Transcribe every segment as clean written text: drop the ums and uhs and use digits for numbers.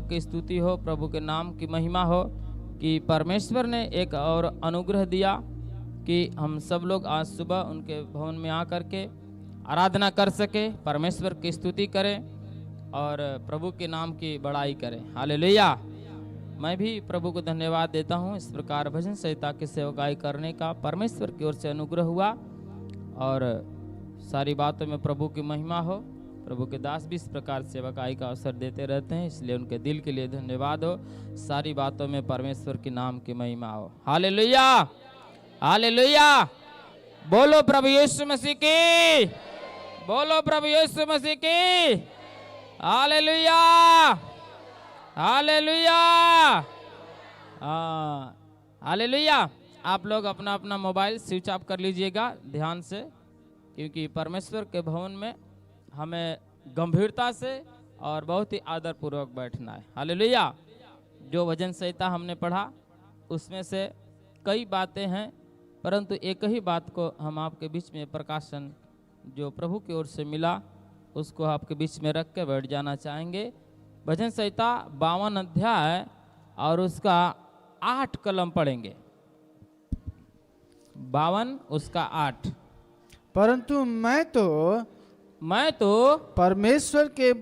नाम की स्तुति हो, प्रभु के नाम की महिमा हो कि परमेश्वर ने एक और अनुग्रह दिया कि हम सब लोग आज सुबह उनके भवन में आकर के आराधना कर सके, परमेश्वर की स्तुति करें और प्रभु के नाम की बड़ाई करें। हालेलुया। मैं भी प्रभु को धन्यवाद देता हूँ इस प्रकार भजन संहिता की सेवकाई करने का परमेश्वर की ओर से अनुग्रह हुआ और सारी बातों में प्रभु की महिमा हो। प्रभु के दास भी इस प्रकार सेवकाई का अवसर देते रहते हैं, इसलिए उनके दिल के लिए धन्यवाद हो। सारी बातों में परमेश्वर के नाम की महिमा हो। Hallelujah, hallelujah. बोलो प्रभु यीशु मसीह की, बोलो प्रभु यीशु मसीह की। Hallelujah, hallelujah, hallelujah. आप लोग अपना अपना मोबाइल स्विच ऑफ कर लीजिएगा ध्यान से, क्योंकि परमेश्वर के भवन में हमें गंभीरता से और बहुत ही आदर पूर्वक बैठना है। हालेलुया। जो भजन संहिता हमने पढ़ा उसमें से कई बातें हैं, परंतु एक ही बात को हम आपके बीच में प्रकाशन जो प्रभु की ओर से मिला उसको आपके बीच में रख के बैठ जाना चाहेंगे। भजन संहिता 52 अध्याय और उसका 8 कलम पढ़ेंगे। 52 उसका 8। परंतु मैं तो परमेश्वर के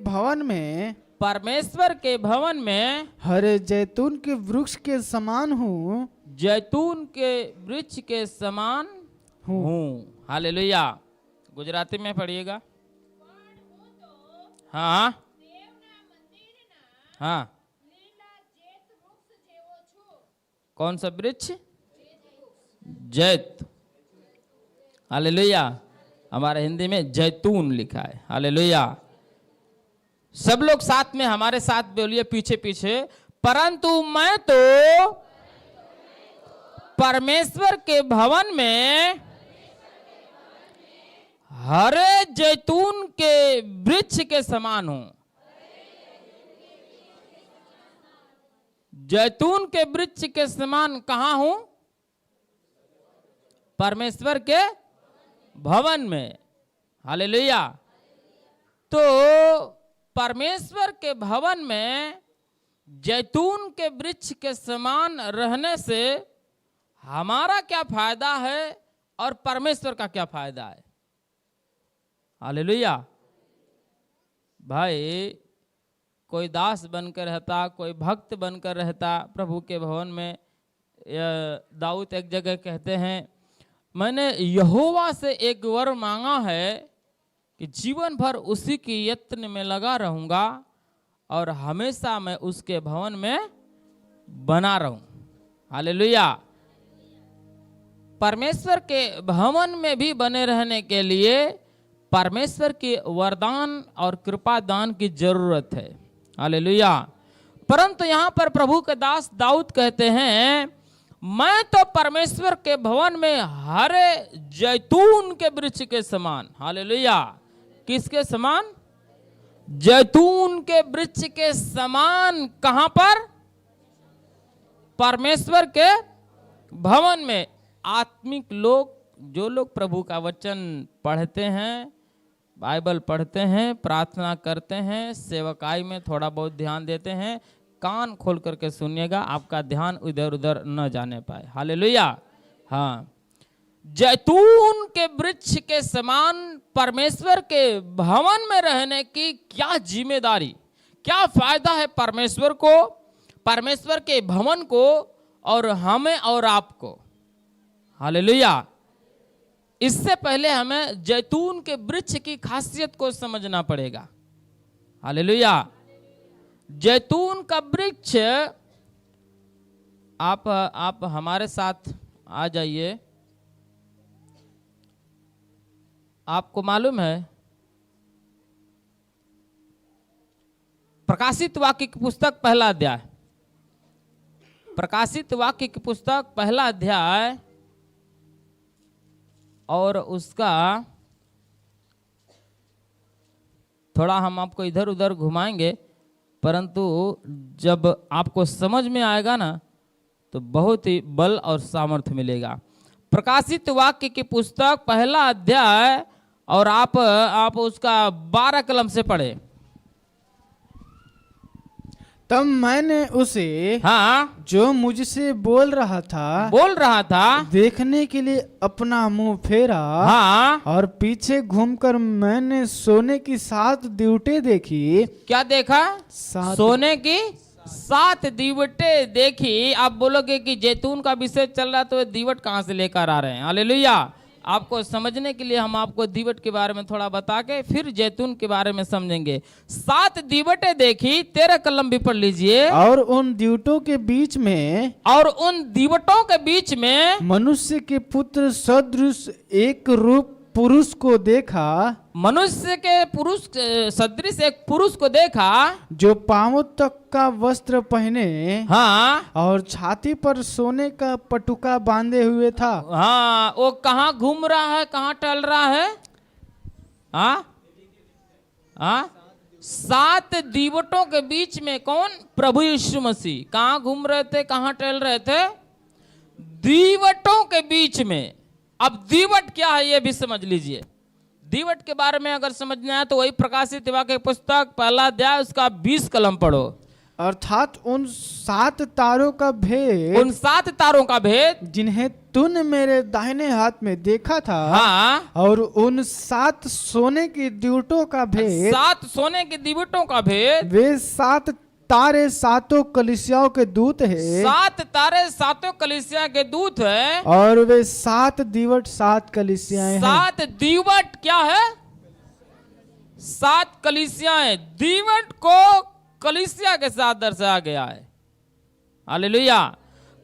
भवन में हरे जैतून के वृक्ष के समान हूँ, जैतून के वृक्ष के समान हूँ। हालेलुया। गुजराती में पढ़िएगा। हाँ हाँ, कौन सा वृक्ष? जैत। हालेलुया। हमारे हिंदी में जैतून लिखा है। हालेलुया। सब लोग साथ में हमारे साथ बोलिए पीछे पीछे। परंतु मैं तो परमेश्वर के भवन में हरे जैतून के वृक्ष के समान हूं। जैतून के वृक्ष के समान कहां हूं? परमेश्वर के भवन में। हालेलुया। तो परमेश्वर के भवन में जैतून के वृक्ष के समान रहने से हमारा क्या फायदा है और परमेश्वर का क्या फायदा है? हालेलुया। भाई, कोई दास बनकर रहता, कोई भक्त बनकर रहता प्रभु के भवन में। दाऊद एक जगह कहते हैं, मैंने यहोवा से एक वर मांगा है कि जीवन भर उसी की यत्न में लगा रहूंगा और हमेशा मैं उसके भवन में बना रहूं। हालेलुया। परमेश्वर के भवन में भी बने रहने के लिए परमेश्वर के वरदान और कृपा दान की जरूरत है। हालेलुया। परंतु यहाँ पर प्रभु के दास दाऊद कहते हैं, मैं तो परमेश्वर के भवन में हरे जैतून के वृक्ष के समान। हालेलुया। किसके समान? जैतून के वृक्ष के समान। कहां पर? परमेश्वर के भवन में। आत्मिक लोग, जो लोग प्रभु का वचन पढ़ते हैं, बाइबल पढ़ते हैं, प्रार्थना करते हैं, सेवकाई में थोड़ा बहुत ध्यान देते हैं, कान खोल करके सुनिएगा, आपका ध्यान इधर उधर न जाने पाए। हालेलुया। हाँ, जैतून के वृक्ष के समान परमेश्वर के भवन में रहने की क्या जिम्मेदारी, क्या फायदा है परमेश्वर को, परमेश्वर के भवन को और हमें और आपको। हालेलुया। इससे पहले हमें जैतून के वृक्ष की खासियत को समझना पड़ेगा। हालेलुया। जैतून का वृक्ष, आप हमारे साथ आ जाइए। आपको मालूम है प्रकाशित वाक्य की पुस्तक पहला अध्याय, प्रकाशित वाक्य की पुस्तक पहला अध्याय और उसका थोड़ा हम आपको इधर उधर घुमाएंगे, परंतु जब आपको समझ में आएगा ना तो बहुत ही बल और सामर्थ्य मिलेगा। प्रकाशित वाक्य की पुस्तक पहला अध्याय और आप उसका 12 कलम से पढ़े। तब मैंने उसे हाँ जो मुझसे बोल रहा था देखने के लिए अपना मुंह फेरा। हाँ और पीछे घूमकर मैंने सोने की 7 दीवटें देखी। क्या देखा? 7 सोने की 7 दीवटें देखी। आप बोलोगे कि जैतून का विषय चल रहा तो ये दीवट कहाँ से लेकर आ रहे हैं? हालेलुया। आपको समझने के लिए हम आपको दीवट के बारे में थोड़ा बता के फिर जैतून के बारे में समझेंगे। 7 दीवटें देखी, 13 कलम भी पढ़ लीजिए। और उन दीवटों के बीच में मनुष्य के पुत्र सदृश एक रूप पुरुष को देखा। मनुष्य के पुरुष सदृश एक पुरुष को देखा जो पांवों तक का वस्त्र पहने हाँ और छाती पर सोने का पटुका बांधे हुए था। हाँ, वो कहाँ घूम रहा है, कहाँ टहल रहा है? हाँ हाँ, 7 दीवटों के बीच में कौन? प्रभु यीशु मसीह। कहाँ घूम रहे थे, कहाँ टहल रहे थे? दीवटों के बीच में। अब दीवट क्या है ये भी समझ लीजिए। दीवट के बारे में अगर समझना है तो वही प्रकाशित वाक्य पुस्तक 1 अध्याय उसका 20 कलम पढ़ो। अर्थात उन 7 तारों का भेद, उन 7 तारों का भेद जिन्हें तूने मेरे दाहिने हाथ में देखा था। हाँ, और उन 7 सोने की दीवटों का भेद, 7 सोने की दीवटों का भेद। वे 7 तारे 7 कलीसियाओं के दूत है। 7 तारे 7 कलीसिया के दूत है। और वे 7 दीवट 7 कलीसियाएं हैं। 7 दीवट क्या है? 7 कलीसियाएं। दीवट को कलीसिया के साथ दर्शाया गया है। हालेलुया।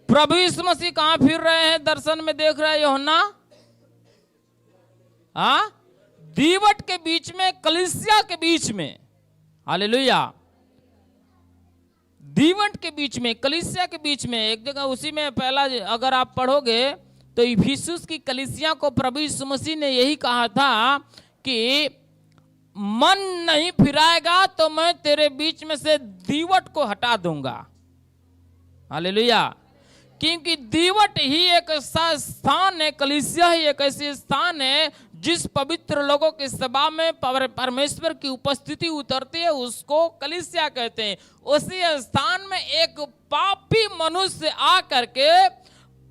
प्रभु यीशु मसीह कहां फिर रहे हैं? दर्शन में देख रहे हैं यूहन्ना। हाँ, दीवट के बीच में, कलीसिया के बीच में। हालेलुया। दीवट के बीच में, कलीसिया के बीच में। एक जगह उसी में पहला अगर आप पढ़ोगे तो इफिसुस की कलीसिया को प्रभु यीशु मसीह ने यही कहा था कि मन नहीं फिराएगा तो मैं तेरे बीच में से दीवट को हटा दूंगा। हालेलुया। क्योंकि दीवट ही एक ऐसा स्थान है, कलीसिया ही एक ऐसी स्थान है जिस पवित्र लोगों की सभा में परमेश्वर की उपस्थिति उतरती है, उसको कलीसिया कहते हैं। उसी स्थान में एक पापी मनुष्य आकर के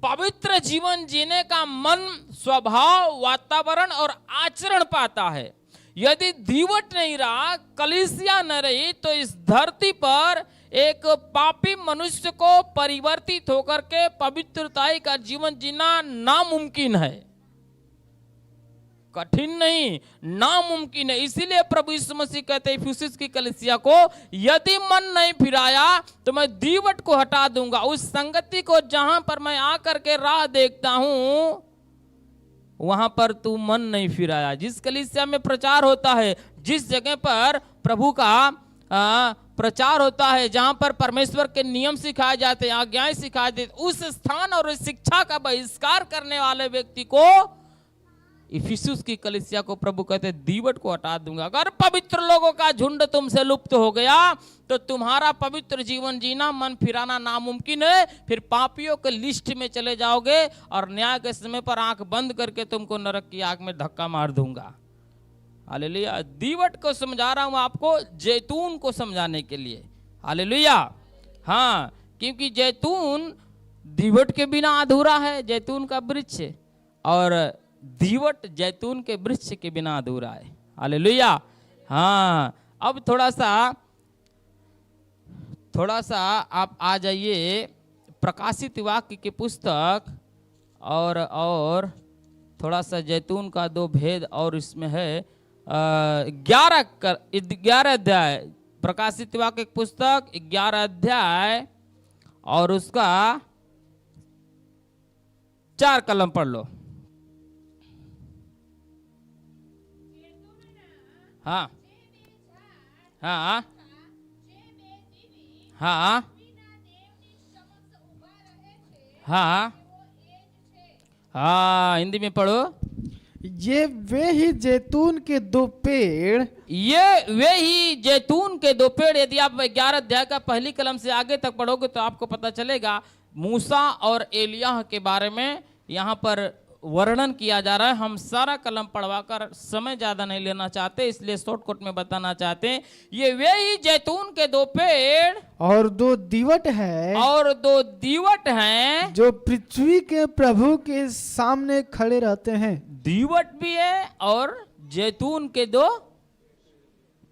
पवित्र जीवन जीने का मन, स्वभाव, वातावरण और आचरण पाता है। यदि दीवट नहीं रहा, कलीसिया न रही, तो इस धरती पर एक पापी मनुष्य को परिवर्तित होकर के पवित्रताई का जीवन जीना नामुमकिन है। कठिन नहीं, नामुमकिन है। इसीलिए प्रभु यीशु मसीह कहते हैं इफिसुस की कलीसिया को, यदि मन नहीं फिराया तो मैं दीवट को हटा दूंगा। उस संगति को जहां पर मैं आकर के राह देखता हूं वहां पर तू मन नहीं फिराया। जिस कलीसिया में प्रचार होता है, जिस जगह पर प्रभु का प्रचार होता है, जहां पर परमेश्वर के नियम सिखाए जाते हैं, आज्ञाएं सिखाई जाती, उस स्थान और उस शिक्षा का बहिष्कार करने वाले व्यक्ति को, इफिसुस की कलीसिया को प्रभु कहते दीवट को हटा दूंगा। अगर पवित्र लोगों का झुंड तुमसे लुप्त हो गया तो तुम्हारा पवित्र जीवन जीना, मन फिराना नामुमकिन है। फिर पापियों के लिस्ट में चले जाओगे और न्याय के समय पर आंख बंद करके तुमको नरक की आग में धक्का मार दूंगा। हालेलुया। दीवट को समझा रहा हूं आपको जैतून को समझाने के लिए। हालेलुया। हाँ, क्योंकि जैतून दीवट के बिना अधूरा है, जैतून का वृक्ष, और दीवट जैतून के वृक्ष के बिना अधूरा है। हालेलुया। हाँ, अब थोड़ा आप आ जाइए प्रकाशित वाक्य की पुस्तक, और थोड़ा सा जैतून का 2 भेद और इसमें है। 11 अध्याय, प्रकाशित वाक्य की पुस्तक 11 अध्याय और उसका 4 कलम पढ़ लो। हाँ हाँ हाँ हाँ हाँ, हिंदी में पढ़ो। ये वे ही जैतून के 2 पेड़, ये वे ही जैतून के 2 पेड़। यदि आप 11 अध्याय का पहली कलम से आगे तक पढ़ोगे तो आपको पता चलेगा मूसा और एलिय्याह के बारे में यहाँ पर वर्णन किया जा रहा है। हम सारा कलम पढ़वाकर समय ज्यादा नहीं लेना चाहते, इसलिए शॉर्टकट में बताना चाहते हैं। ये वे ही जैतून के 2 पेड़ और 2 दीवट है, और 2 दीवट हैं, जो पृथ्वी के प्रभु के सामने खड़े रहते हैं। दीवट भी है और जैतून के 2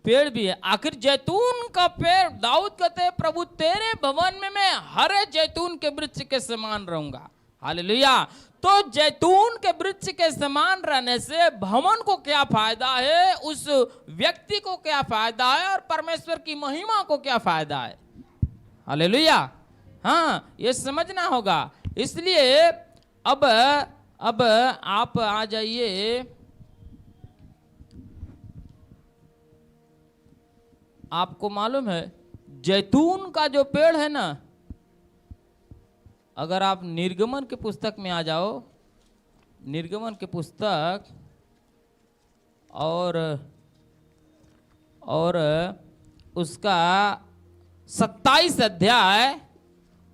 पेड़ भी है। आखिर जैतून का पेड़, दाऊद कहते हैं प्रभु तेरे भवन में मैं हरे जैतून के वृक्ष के समान रहूंगा। हालेलुया। तो जैतून के वृक्ष के समान रहने से भवन को क्या फायदा है, उस व्यक्ति को क्या फायदा है, और परमेश्वर की महिमा को क्या फायदा है। हालेलुया। हाँ, ये समझना होगा। इसलिए अब आप आ जाइए, आपको मालूम है जैतून का जो पेड़ है ना, अगर आप निर्गमन के पुस्तक में आ जाओ, निर्गमन के पुस्तक और उसका 27 अध्याय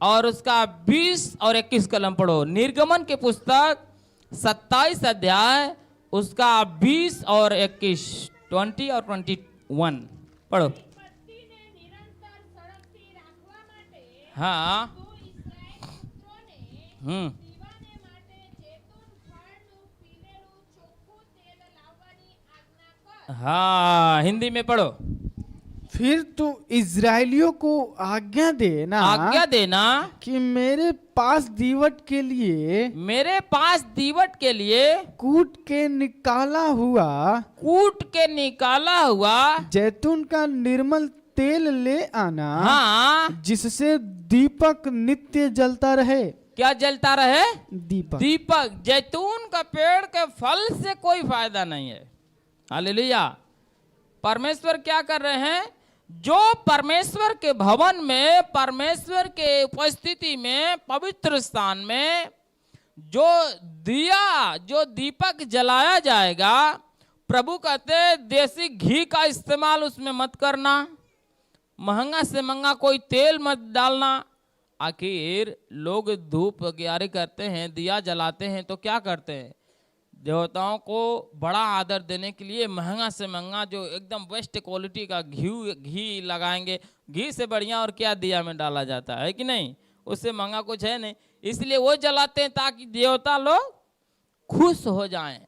और उसका 20 और 21 कलम पढ़ो। निर्गमन के पुस्तक 27 अध्याय उसका 20 और 21, 20 और 21 पढ़ो। हाँ, हाँ, हिंदी में पढ़ो। फिर तू इजराइलियों को आज्ञा देना कि मेरे पास दीवट के लिए कूट के निकाला हुआ जैतून का निर्मल तेल ले आना। हाँ, जिससे दीपक नित्य जलता रहे। क्या जलता रहे? दीपक। जैतून का पेड़ के फल से कोई फायदा नहीं है। हालेलुया। परमेश्वर क्या कर रहे हैं? जो परमेश्वर के भवन में, परमेश्वर के उपस्थिति में, पवित्र स्थान में जो दिया, जो दीपक जलाया जाएगा, प्रभु कहते देसी घी का इस्तेमाल उसमें मत करना, महंगा से महंगा कोई तेल मत डालना। आखिर लोग धूप ग्यारह करते हैं, दिया जलाते हैं, तो क्या करते हैं? देवताओं को बड़ा आदर देने के लिए महंगा से महंगा जो एकदम बेस्ट क्वालिटी का घी लगाएंगे। घी से बढ़िया और क्या दिया में डाला जाता है कि नहीं? उससे महंगा कुछ है नहीं, इसलिए वो जलाते हैं ताकि देवता लोग खुश हो जाएं,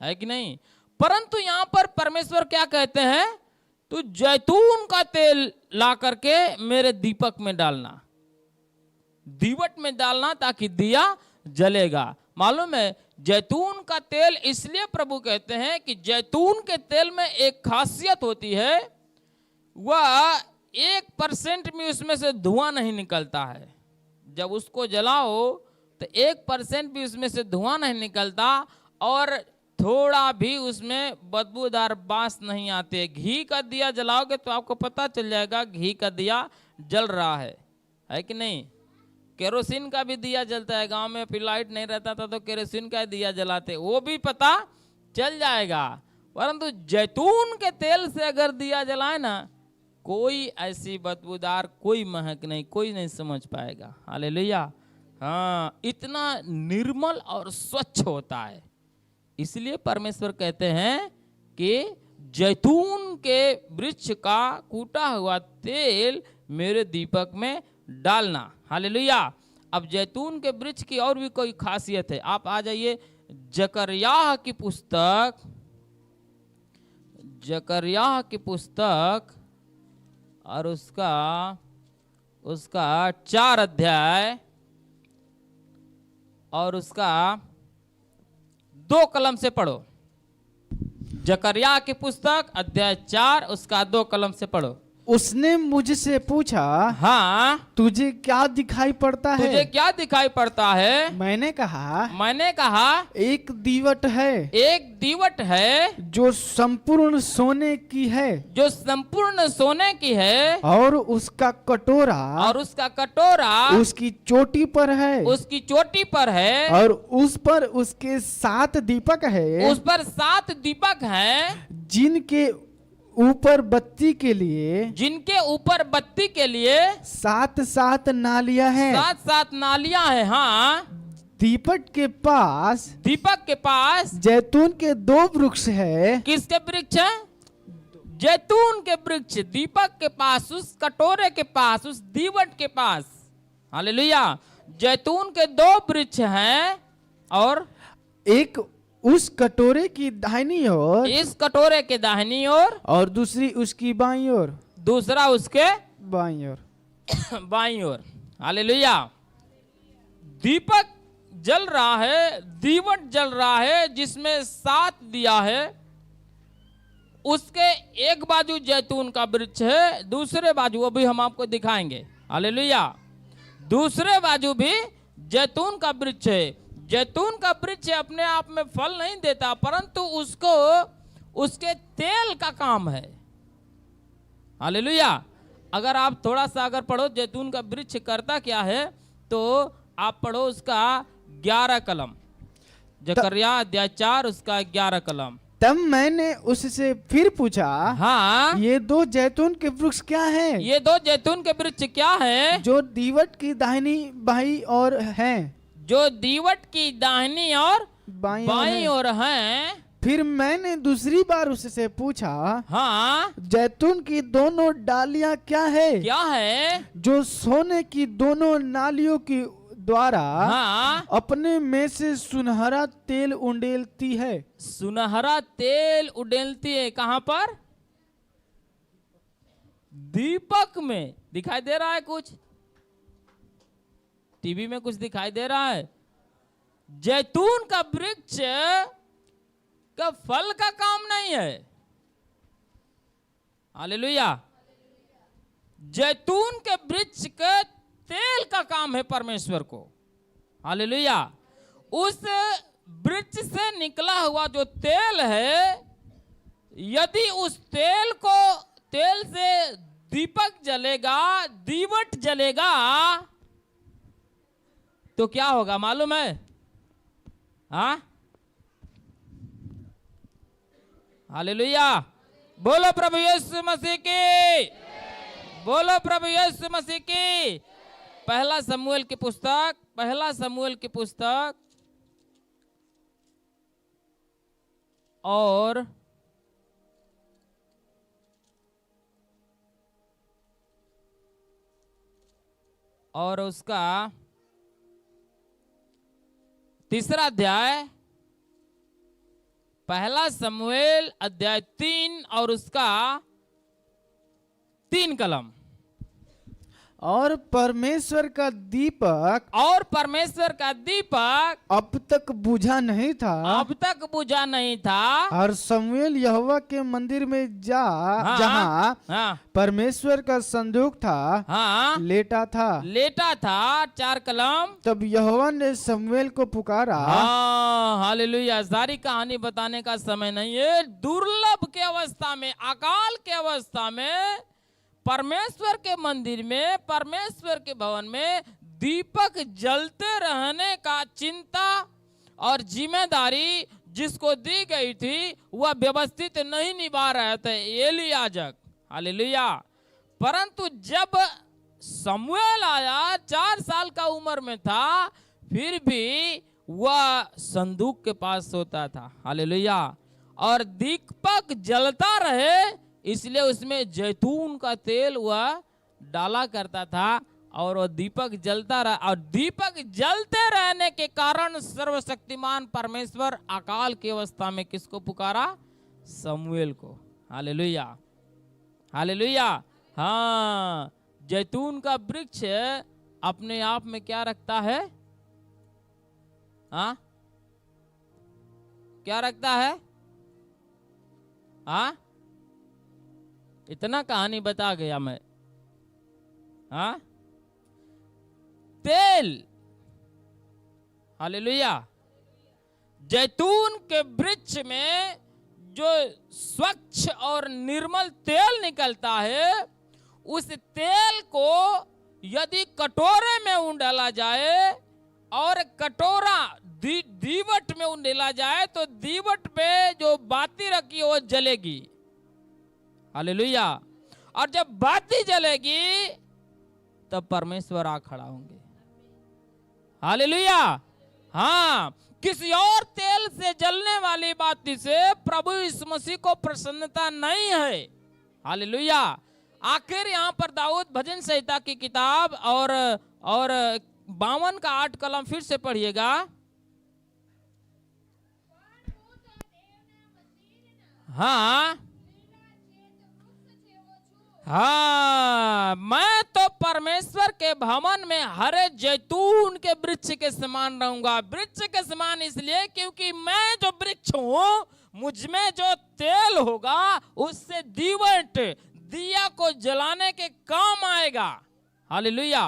है कि नहीं? परंतु यहाँ पर परमेश्वर क्या कहते हैं? तू जैतून का तेल ला करके मेरे दीपक में डालना, दीवट में डालना, ताकि दिया जलेगा। मालूम है, जैतून का तेल इसलिए प्रभु कहते हैं कि जैतून के तेल में एक खासियत होती है, वह 1% भी उसमें से धुआं नहीं निकलता है। जब उसको जलाओ तो 1% भी उसमें से धुआं नहीं निकलता और थोड़ा भी उसमें बदबूदार बांस नहीं आते। घी का दिया जलाओगे तो आपको पता चल जाएगा घी का दिया जल रहा है कि नहीं? केरोसिन का भी दिया जलता है, गांव में फिर लाइट नहीं रहता था तो केरोसिन का दिया जलाते, वो भी पता चल जाएगा। परंतु जैतून के तेल से अगर दिया जलाए ना, कोई ऐसी बदबूदार, कोई महक नहीं, कोई नहीं समझ पाएगा। हालेलुया। हाँ, इतना निर्मल और स्वच्छ होता है। इसलिए परमेश्वर कहते हैं कि जैतून के वृक्ष का कूटा हुआ तेल मेरे दीपक में डालना। हालेलुया। अब जैतून के वृक्ष की और भी कोई खासियत है। आप आ जाइए जकर्याह की पुस्तक और उसका 4 अध्याय और उसका 2 कलम से पढ़ो। जकर्याह की पुस्तक अध्याय 4 उसका 2 कलम से पढ़ो। उसने मुझसे पूछा, हाँ, तुझे क्या दिखाई पड़ता है? तुझे क्या दिखाई पड़ता है? मैंने कहा एक दीवट है जो संपूर्ण सोने की है, और उसका कटोरा उसकी चोटी पर है, और उस पर उसके 7 दीपक है, जिनके ऊपर बत्ती के लिए 7 नालियां हैं। 7 नालियां हैं। हाँ, दीपक के पास जैतून के 2 वृक्ष है। किसके वृक्ष है? जैतून के वृक्ष। दीपक के पास, उस कटोरे के पास, उस दीवट के पास, हालेलुया, जैतून के 2 वृक्ष हैं, और एक उस कटोरे की दाहिनी ओर, इस कटोरे के दाहिनी ओर, और दूसरी उसकी बाईं ओर, दूसरा उसके बाईं ओर, बाईं ओर, हालेलुया। दीपक जल रहा है, दीवट जल रहा है, जिसमें 7 दिया है। उसके एक बाजू जैतून का वृक्ष है, दूसरे बाजू, अभी हम आपको दिखाएंगे, हालेलुया, दूसरे बाजू भी जैतून का वृक्ष है। जैतून का वृक्ष अपने आप में फल नहीं देता, परंतु उसको उसके तेल का काम है, हालेलुया। अगर आप थोड़ा सा अगर पढ़ो जैतून का वृक्ष करता क्या है, तो आप पढ़ो उसका 11 कलम, जकरिया अध्याय 4 उसका 11 कलम। तब मैंने उससे फिर पूछा, हाँ, ये 2 जैतून के वृक्ष क्या हैं? ये 2 जैतून के वृक्ष क्या हैं? जो दीवट की दाहिनी बाईं ओर हैं। जो दीवट की दाहिनी और बाईं ओर हैं। फिर मैंने दूसरी बार उससे पूछा, हाँ, जैतून की दोनों डालियां क्या है? क्या है? जो सोने की दोनों नालियों की द्वारा, हाँ, अपने में से सुनहरा तेल उंडेलती है। सुनहरा तेल उंडेलती है। कहाँ पर? दीपक में। दिखाई दे रहा है कुछ? टीवी में कुछ दिखाई दे रहा है? जैतून का वृक्ष का फल का काम नहीं है, हालेलुया। जैतून के वृक्ष के तेल का काम है परमेश्वर को, हालेलुया। उस वृक्ष से निकला हुआ जो तेल है, यदि उस तेल से दीपक जलेगा, दीवट जलेगा, तो क्या होगा मालूम है? हाँ, हालेलुया। बोलो प्रभु यीशु मसीह की, बोलो प्रभु यीशु मसीह की। पहला शमूएल की पुस्तक, पहला शमूएल की पुस्तक और उसका 3रा अध्याय, पहला शमूएल अध्याय 3 और उसका 3 कलम। और परमेश्वर का दीपक, और परमेश्वर का दीपक अब तक बुझा नहीं था, अब तक बुझा नहीं था। और शमूएल यहोवा के मंदिर में जहाँ परमेश्वर का संदूक था, लेटा था 4 कलम। तब यहोवा ने शमूएल को पुकारा। हालेलुया। सारी कहानी बताने का समय नहीं है। दुर्लभ के अवस्था में, अकाल के अवस्था में, परमेश्वर के मंदिर में, परमेश्वर के भवन में दीपक जलते रहने का चिंता और जिम्मेदारी जिसको दी गई थी, वह व्यवस्थित नहीं निभा रहे थे एली याजक, हालेलुया। परंतु जब शमूएल आया, 4 साल का उम्र में था, फिर भी वह संदूक के पास सोता था, हालेलुया। और दीपक जलता रहे, इसलिए उसमें जैतून का तेल वह डाला करता था, और वो दीपक जलता रहा। और दीपक जलते रहने के कारण सर्वशक्तिमान परमेश्वर अकाल की अवस्था में किसको पुकारा? शमूएल को, हालेलुया, हालेलुया। हाँ, जैतून का वृक्ष अपने आप में क्या रखता है? हाँ, क्या रखता है? हाँ, इतना कहानी बता गया मैं। हाँ, तेल, हालेलुया। जैतून के वृक्ष में जो स्वच्छ और निर्मल तेल निकलता है, उस तेल को यदि कटोरे में उंडेला जाए और कटोरा दीवट में उंडेला जाए, तो दीवट पे जो बाती रखी है वो जलेगी, हालेलुया। और जब बाती जलेगी तब परमेश्वर आ खड़ा होंगे, हालेलुया, हाँ, किसी और तेल से जलने वाली बाती से प्रभु यीशु मसीह को प्रसन्नता नहीं है। हालेलुया। आखिर यहाँ पर दाऊद भजन संहिता की किताब और 52 का 8 कलम फिर से पढ़िएगा। हाँ हाँ, मैं तो परमेश्वर के भवन में हरे जैतून के वृक्ष के समान रहूंगा। वृक्ष के समान इसलिए क्योंकि मैं जो वृक्ष हूँ, मुझ में जो तेल होगा उससे दीवट दिया को जलाने के काम आएगा। हालेलुया।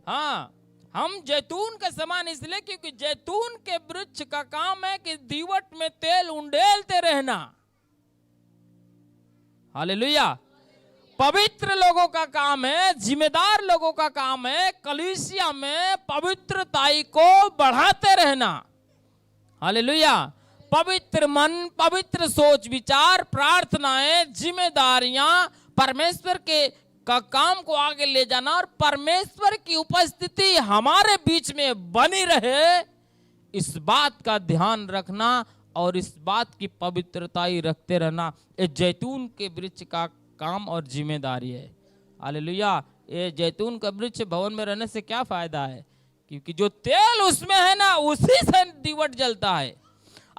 हाँ, हम जैतून के समान इसलिए क्योंकि जैतून के वृक्ष का काम है कि दीवट में तेल उंडेलते रहना। हालेलुया। पवित्र लोगों का काम है, जिम्मेदार लोगों का काम है कलीसिया में पवित्रताई को बढ़ाते रहना। हालेलुया। पवित्र मन, पवित्र सोच विचार, प्रार्थनाएं, जिम्मेदारियां, परमेश्वर के का काम को आगे ले जाना और परमेश्वर की उपस्थिति हमारे बीच में बनी रहे, इस बात का ध्यान रखना और इस बात की पवित्रताई रखते रहना, ये जैतून के वृक्ष का काम और जिम्मेदारी है। हालेलुया। ये जैतून का वृक्ष भवन में रहने से क्या फायदा है? क्योंकि जो तेल उसमें है ना, उसी से दीवट जलता है।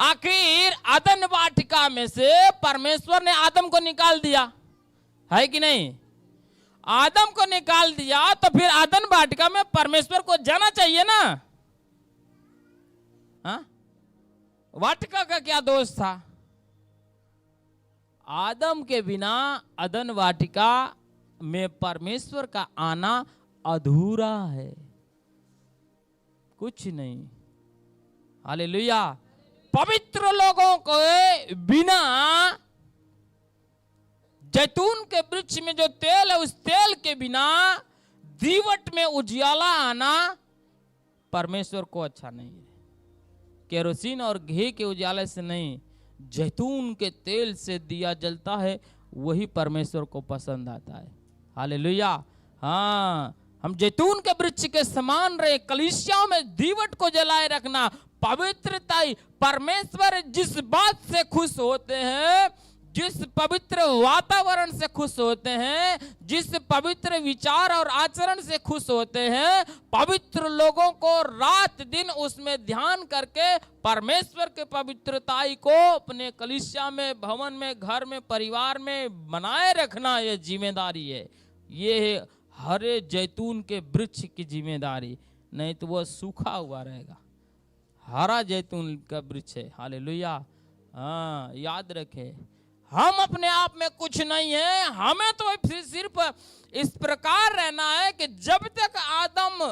आखिर आदम वाटिका में से परमेश्वर ने आदम को निकाल दिया है कि नहीं? आदम को निकाल दिया तो फिर आदम वाटिका में परमेश्वर को जाना चाहिए ना। हाँ? वाटिका का क्या दोष था? आदम के बिना अदन वाटिका में परमेश्वर का आना अधूरा है, कुछ नहीं। हालेलुया। पवित्र लोगों के बिना जैतून के वृक्ष में जो तेल है, उस तेल के बिना दीवट में उजियाला आना परमेश्वर को अच्छा नहीं है। केरोसिन और घी के उजाले से नहीं, जैतून के तेल से दिया जलता है, वही परमेश्वर को पसंद आता है। हालेलुया। हाँ, हम जैतून के वृक्ष के समान रहे, कलीसियाओं में दीवट को जलाए रखना, पवित्रताई। परमेश्वर जिस बात से खुश होते हैं, जिस पवित्र वातावरण से खुश होते हैं, जिस पवित्र विचार और आचरण से खुश होते हैं, पवित्र लोगों को रात दिन उसमें ध्यान करके परमेश्वर के पवित्रताई को अपने कलीसिया में, भवन में, घर में, परिवार में बनाए रखना, ये जिम्मेदारी है। ये है हरे जैतून के वृक्ष की जिम्मेदारी, नहीं तो वह सूखा हुआ रहेगा। हरा जैतून का वृक्ष है। हालेलुया। हाँ, याद रखे, हम अपने आप में कुछ नहीं है, हमें तो सिर्फ इस प्रकार रहना है कि जब तक आदम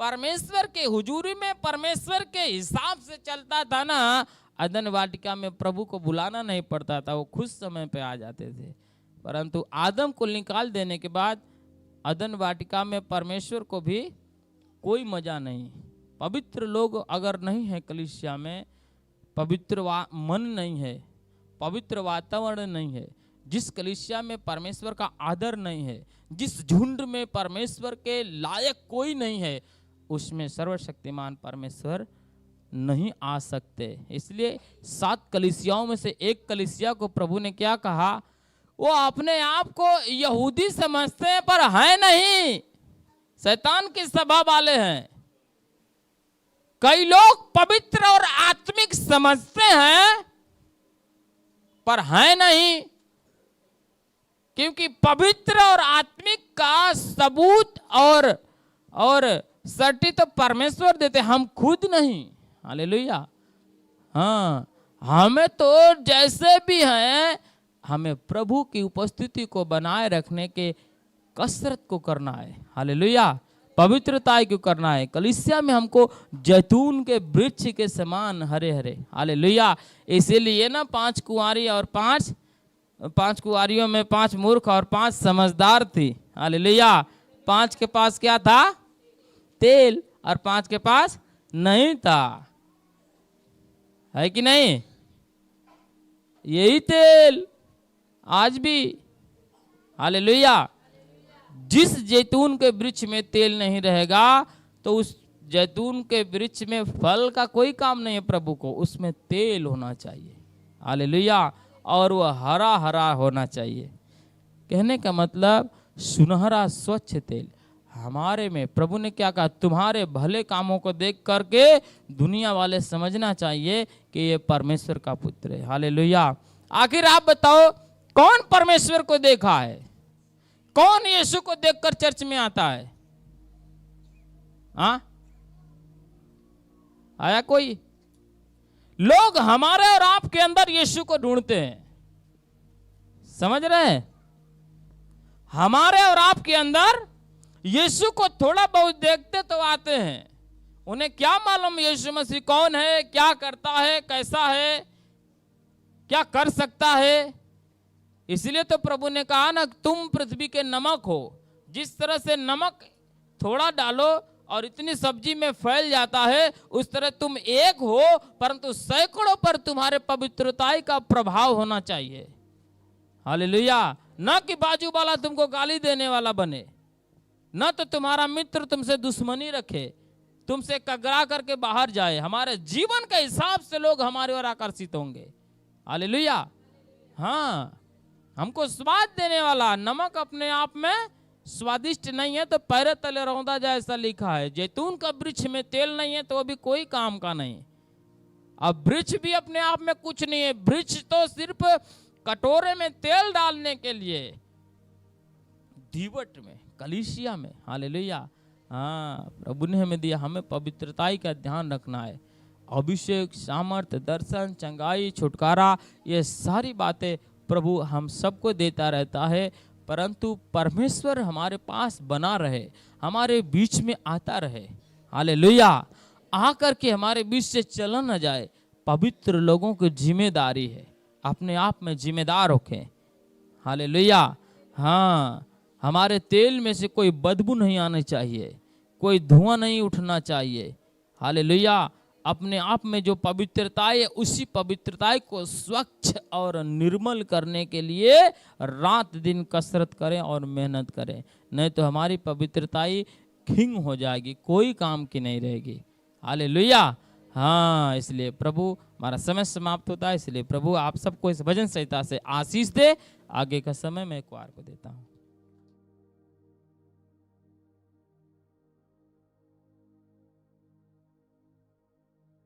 परमेश्वर के हुजूरी में, परमेश्वर के हिसाब से चलता था ना, अदन वाटिका में प्रभु को बुलाना नहीं पड़ता था, वो खुद समय पे आ जाते थे। परंतु आदम को निकाल देने के बाद अदन वाटिका में परमेश्वर को भी कोई मजा नहीं। पवित्र लोग अगर नहीं है कलीसिया में, पवित्र मन नहीं है, पवित्र वातावरण नहीं है, जिस कलीसिया में परमेश्वर का आदर नहीं है, जिस झुंड में परमेश्वर के लायक कोई नहीं है, उसमें सर्वशक्तिमान परमेश्वर नहीं आ सकते। इसलिए 7 कलीसियाओं में से एक कलीसिया को प्रभु ने क्या कहा? वो अपने आप को यहूदी समझते हैं पर है नहीं, शैतान की सभा वाले हैं। कई लोग पवित्र और आत्मिक समझते हैं पर है नहीं, क्योंकि पवित्र और आत्मिक का सबूत और सर्टी तो परमेश्वर देते, हम खुद नहीं। हालेलुया। हाँ, हमें तो जैसे भी हैं, हमें प्रभु की उपस्थिति को बनाए रखने के कसरत को करना है। हालेलुया। पवित्रता को करना है। कलीसिया में हमको जैतून के वृक्ष के समान हरे हरे। हालेलुया। इसीलिए ना 5 कुंवारी और 5 कुंवारियों में 5 मूर्ख और 5 समझदार थी। हालेलुया। 5 के पास क्या था? तेल, और 5 के पास नहीं था, है कि नहीं? यही तेल आज भी। हालेलुया। जिस जैतून के वृक्ष में तेल नहीं रहेगा तो उस जैतून के वृक्ष में फल का कोई काम नहीं है प्रभु को, उसमें तेल होना चाहिए। हालेलुया। और वह हरा हरा होना चाहिए। कहने का मतलब सुनहरा स्वच्छ तेल हमारे में। प्रभु ने क्या कहा, तुम्हारे भले कामों को देख करके दुनिया वाले समझना चाहिए कि ये परमेश्वर का पुत्र है। हालेलुया। आखिर आप बताओ, कौन परमेश्वर को देखा है? कौन यीशु को देखकर चर्च में आता है? हाँ, आया कोई? लोग हमारे और आपके अंदर यीशु को ढूंढते हैं। समझ रहे हैं? हमारे और आपके अंदर यीशु को थोड़ा बहुत देखते तो आते हैं। उन्हें क्या मालूम यीशु मसीह कौन है, क्या करता है, कैसा है, क्या कर सकता है। इसलिए तो प्रभु ने कहा ना, तुम पृथ्वी के नमक हो। जिस तरह से नमक थोड़ा डालो और इतनी सब्जी में फैल जाता है, उस तरह तुम एक हो, परंतु सैकड़ों पर तुम्हारे पवित्रताई का प्रभाव होना चाहिए। हालेलुया। न कि बाजू वाला तुमको गाली देने वाला बने, न तो तुम्हारा मित्र तुमसे दुश्मनी रखे, तुमसे कगरा करके बाहर जाए। हमारे जीवन के हिसाब से लोग हमारे ओर आकर्षित होंगे। हालेलुया। हाँ, हमको स्वाद देने वाला। नमक अपने आप में स्वादिष्ट नहीं है तो पैरे तले रौंदा जाए, ऐसा लिखा है। जैतून का वृक्ष में तेल नहीं है तो अभी कोई काम का नहीं। अब वृक्ष भी अपने आप में कुछ नहीं है। वृक्ष तो सिर्फ कटोरे में तेल डालने के लिए, दीवट में, कलीसिया में। हालेलुया। हाँ, प्रभु ने हमें दिया, हमें पवित्रताई का ध्यान रखना है। अभिषेक, सामर्थ्य, दर्शन, चंगाई, छुटकारा, ये सारी बातें प्रभु हम सबको देता रहता है, परंतु परमेश्वर हमारे पास बना रहे, हमारे बीच में आता रहे। हालेलुया। आकर के हमारे बीच से चला न जाए। पवित्र लोगों की जिम्मेदारी है, अपने आप में जिम्मेदार होके। हालेलुया। हाँ, हमारे तेल में से कोई बदबू नहीं आनी चाहिए, कोई धुआं नहीं उठना चाहिए। हालेलुया। अपने आप में जो पवित्रता है, उसी पवित्रता को स्वच्छ और निर्मल करने के लिए रात दिन कसरत करें और मेहनत करें, नहीं तो हमारी पवित्रता खिंग हो जाएगी, कोई काम की नहीं रहेगी। हालेलुया। हाँ, इसलिए प्रभु, हमारा समय समाप्त होता है, इसलिए प्रभु आप सबको इस भजन संहिता से आशीष दे। आगे का समय मैं कुआर को देता हूँ।